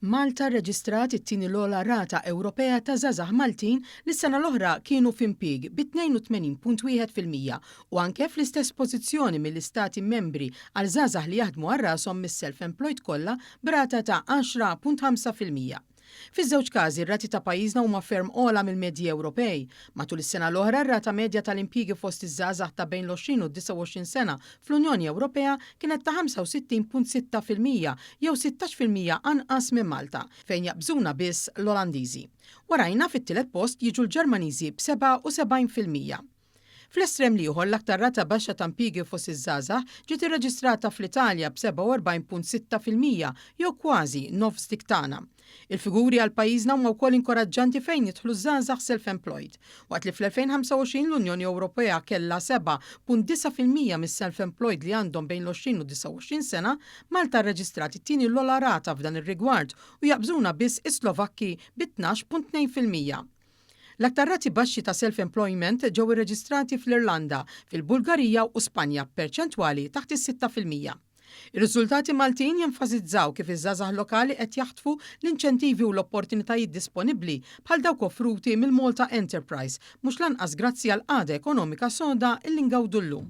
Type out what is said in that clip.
Malta rreġistrat it-tieni l-ogħla rata Ewropea ta' żgħażagħ Maltin li s-sena l-oħra kienu f'impjieg bi 82.1% u anke fl-istess pożizzjoni mill-istati membri għal żgħażagħ li jaħdmu għal rashom mis-self-employed kollha b'rata ta' 10.5%. Fiż-żewġ każi r-rati ta' pajjiżna huma ferm ogħla mill-medji Ewropej. Matul is-sena l-oħra r-rata medja tal-impjiegi fost iż-żgħażagħ ta' bejn l-20 u 29 sena fl-Unjoni Ewropea kienet ta' 65.6% jew 16% anqas minn Malta, fejn jaqbżuna biss l-Olandiżi. Warajna fit-tielet post jiġu l-Ġermaniżi b'77%. Fl-estrem liħor l-aktar rata baxxa ta' impjiegi fost iż-żgħażagħ ġiet irreġistrata fl-Italja b'47.6% jew kważi nofs dik tagħna. Il-figuri għal pajjiżna huma wkoll inkoraġġanti fejn jidħlu żgħażagħ self-employed, waqt li fl-2025 l-Unjoni Ewropea kellha 7.9% mis-self-employed li għandhom bejn l-20 u 29 sena, Malta rreġistrat it-tieni l-ogħla rata f'dan ir-rigward u jaqbżuna biss is-Slovakki b'12.2%. L-aktar rati baxxi ta' self-employment ġew irreġistrati fl-Irlanda, fil-Bulgarija u Spanja perċentwali taħt is-6%. Ir-riżultati Maltin jenfasizzaw kif iż-żgħażagħ lokali qed jaħtfu l-inċentivi u l-opportunitajiet disponibbli bħal dawk offruti mill-Malta Enterprise, mhux lanqas grazzi għal qagħda ekonomika soda illi ngawdu llum.